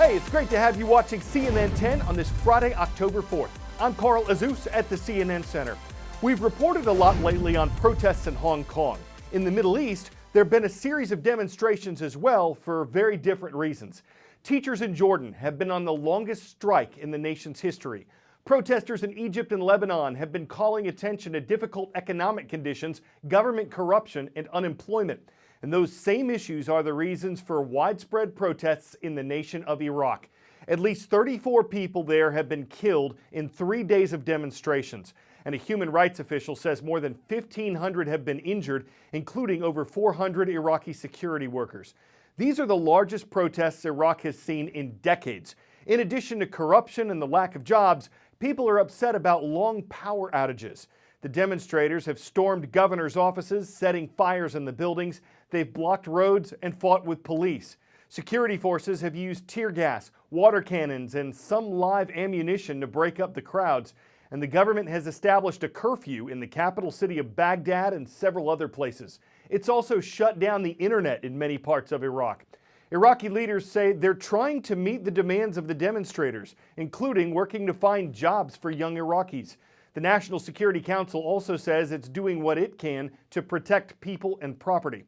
Hey, it's great to have you watching CNN 10 on this Friday, October 4th. I'm Carl Azus at the CNN Center. We've reported a lot lately on protests in Hong Kong. In the Middle East, there have been a series of demonstrations as well for very different reasons. Teachers in Jordan have been on the longest strike in the nation's history. Protesters in Egypt and Lebanon have been calling attention to difficult economic conditions, government corruption, and unemployment. And those same issues are the reasons for widespread protests in the nation of Iraq. At least 34 people there have been killed in 3 days of demonstrations. And a human rights official says more than 1,500 have been injured, including over 400 Iraqi security workers. These are the largest protests Iraq has seen in decades. In addition to corruption and the lack of jobs, people are upset about long power outages. The demonstrators have stormed governors' offices, setting fires in the buildings. They've blocked roads and fought with police. Security forces have used tear gas, water cannons, and some live ammunition to break up the crowds. And the government has established a curfew in the capital city of Baghdad and several other places. It's also shut down the internet in many parts of Iraq. Iraqi leaders say they're trying to meet the demands of the demonstrators, including working to find jobs for young Iraqis. The National Security Council also says it's doing what it can to protect people and property.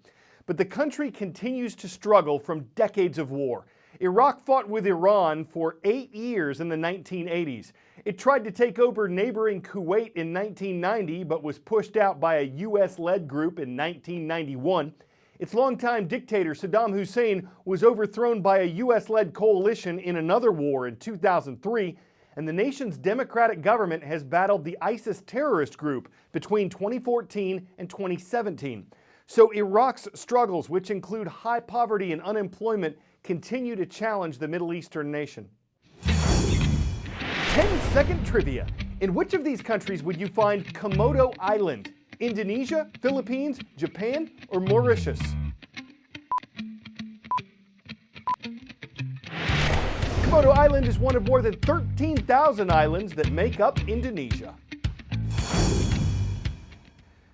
But the country continues to struggle from decades of war. Iraq fought with Iran for 8 years in the 1980s. It tried to take over neighboring Kuwait in 1990, but was pushed out by a U.S.-led group in 1991. Its longtime dictator Saddam Hussein was overthrown by a U.S.-led coalition in another war in 2003, and the nation's democratic government has battled the ISIS terrorist group between 2014 and 2017. So Iraq's struggles, which include high poverty and unemployment, continue to challenge the Middle Eastern nation. 10-second trivia. In which of these countries would you find Komodo Island? Indonesia, Philippines, Japan, or Mauritius? Komodo Island is one of more than 13,000 islands that make up Indonesia.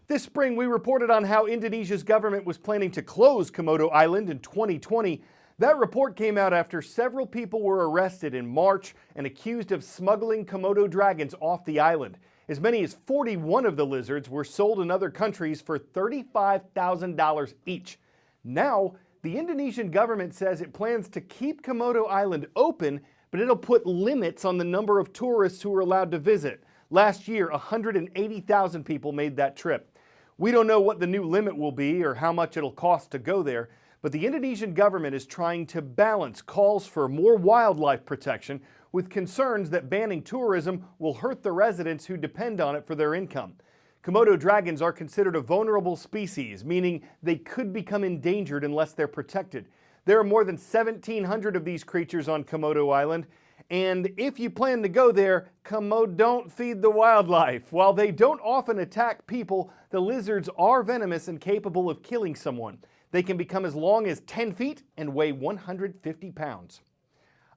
This spring, we reported on how Indonesia's government was planning to close Komodo Island in 2020. That report came out after several people were arrested in March and accused of smuggling Komodo dragons off the island. As many as 41 of the lizards were sold in other countries for $35,000 each. Now, the Indonesian government says it plans to keep Komodo Island open, but it'll put limits on the number of tourists who are allowed to visit. Last year, 180,000 people made that trip. We don't know what the new limit will be or how much it'll cost to go there, but the Indonesian government is trying to balance calls for more wildlife protection with concerns that banning tourism will hurt the residents who depend on it for their income. Komodo dragons are considered a vulnerable species, meaning they could become endangered unless they're protected. There are more than 1,700 of these creatures on Komodo Island, and if you plan to go there, Komodo don't feed the wildlife. While they don't often attack people, the lizards are venomous and capable of killing someone. They can become as long as 10 feet and weigh 150 pounds.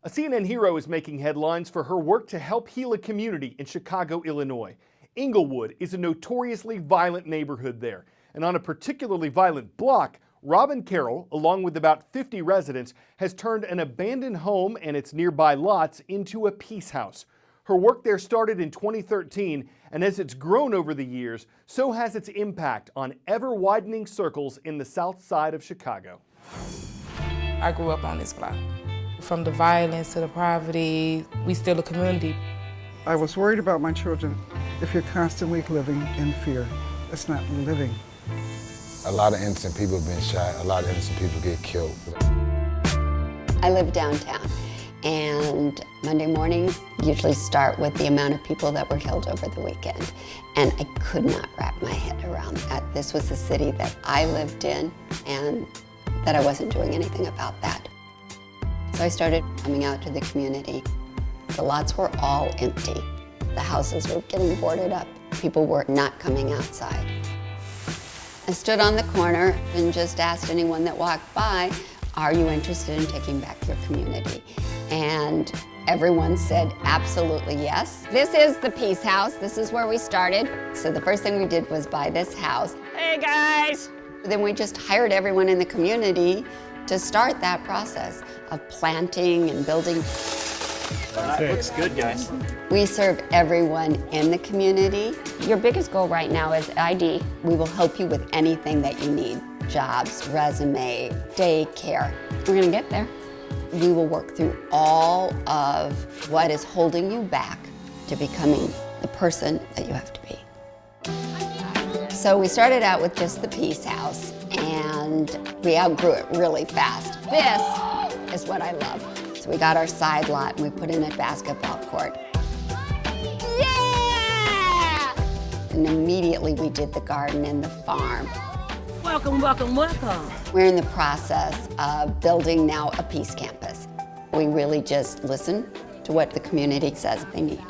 A CNN hero is making headlines for her work to help heal a community in Chicago, Illinois. Inglewood is a notoriously violent neighborhood there, and on a particularly violent block, Robin Carroll, along with about 50 residents, has turned an abandoned home and its nearby lots into a peace house. Her work there started in 2013, and as it's grown over the years, so has its impact on ever-widening circles in the south side of Chicago. I grew up on this block. From the violence to the poverty, we still a community. I was worried about my children. If you're constantly living in fear, it's not living. A lot of innocent people have been shot. A lot of innocent people get killed. I live downtown, and Monday mornings usually start with the amount of people that were killed over the weekend. And I could not wrap my head around that. This was the city that I lived in, and that I wasn't doing anything about that. So I started coming out to the community. The lots were all empty. The houses were getting boarded up. People were not coming outside. I stood on the corner and just asked anyone that walked by, are you interested in taking back your community? And everyone said absolutely yes. This is the Peace House. This is where we started. So the first thing we did was buy this house. Hey guys! Then we just hired everyone in the community to start that process of planting and building. That looks good, guys. We serve everyone in the community. Your biggest goal right now is ID. We will help you with anything that you need. Jobs, resume, daycare. We're gonna get there. We will work through all of what is holding you back to becoming the person that you have to be. So we started out with just the Peace House, and we outgrew it really fast. This is what I love. So we got our side lot and we put in a basketball court. Yeah! And immediately we did the garden and the farm. Welcome, welcome, welcome. We're in the process of building now a peace campus. We really just listen to what the community says they need.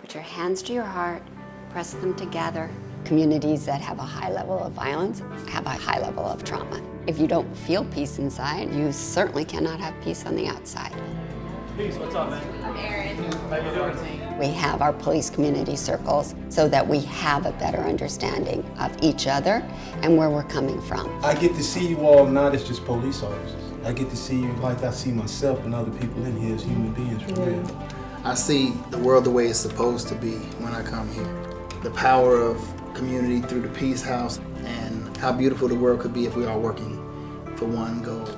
Put your hands to your heart, press them together. Communities that have a high level of violence have a high level of trauma. If you don't feel peace inside, you certainly cannot have peace on the outside. Peace, what's up, man? I'm Erin. How you doing? We have our police community circles so that we have a better understanding of each other and where we're coming from. I get to see you all not as just police officers. I get to see you like I see myself and other people in here as human beings for real. I see the world the way it's supposed to be when I come here. The power of community through the Peace House and how beautiful the world could be if we are working for one goal.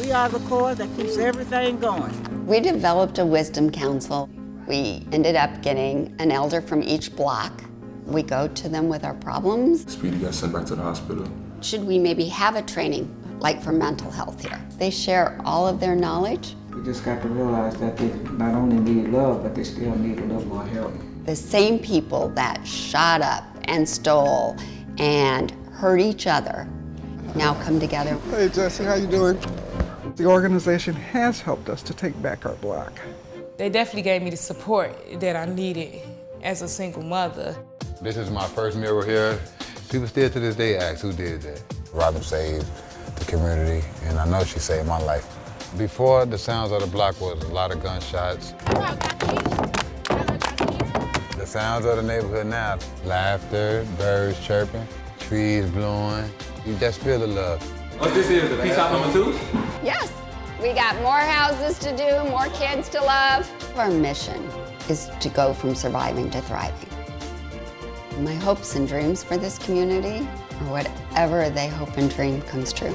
We are the core that keeps everything going. We developed a wisdom council. We ended up getting an elder from each block. We go to them with our problems. Speedy got sent back to the hospital. Should we maybe have a training like for mental health here? They share all of their knowledge. We just got to realize that they not only need love, but they still need a little more help. The same people that shot up and stole and hurt each other now come together. Hey Jesse, how you doing? The organization has helped us to take back our block. They definitely gave me the support that I needed as a single mother. This is my first mural here. People still to this day ask who did that. Robin saved the community, and I know she saved my life. Before, the sounds of the block was a lot of gunshots. The sounds of the neighborhood now, laughter, birds chirping, trees blowing. You just feel the love. What this is, the Peace House #2? Yes, we got more houses to do, more kids to love. Our mission is to go from surviving to thriving. My hopes and dreams for this community are whatever they hope and dream comes true.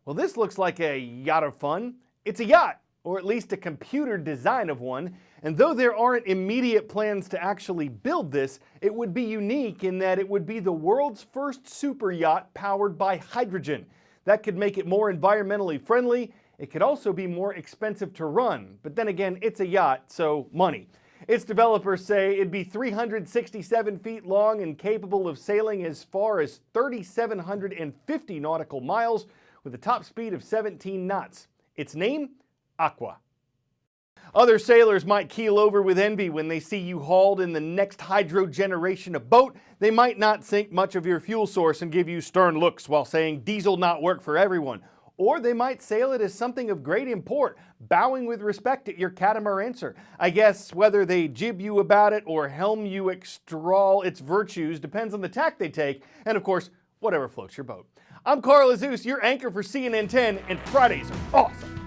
Well, this looks like a yacht of fun. It's a yacht, or at least a computer design of one. And though there aren't immediate plans to actually build this, it would be unique in that it would be the world's first super yacht powered by hydrogen. That could make it more environmentally friendly. It could also be more expensive to run. But then again, it's a yacht, so money. Its developers say it'd be 367 feet long and capable of sailing as far as 3,750 nautical miles with a top speed of 17 knots. Its name? Aqua. Other sailors might keel over with envy when they see you hauled in the next hydro generation of boat. They might not sink much of your fuel source and give you stern looks while saying diesel not work for everyone. Or they might sail it as something of great import, bowing with respect at your catamarancer. I guess whether they jib you about it or helm you extol its virtues depends on the tack they take, and of course, whatever floats your boat. I'm Carl Azus, your anchor for CNN 10, and Fridays are awesome.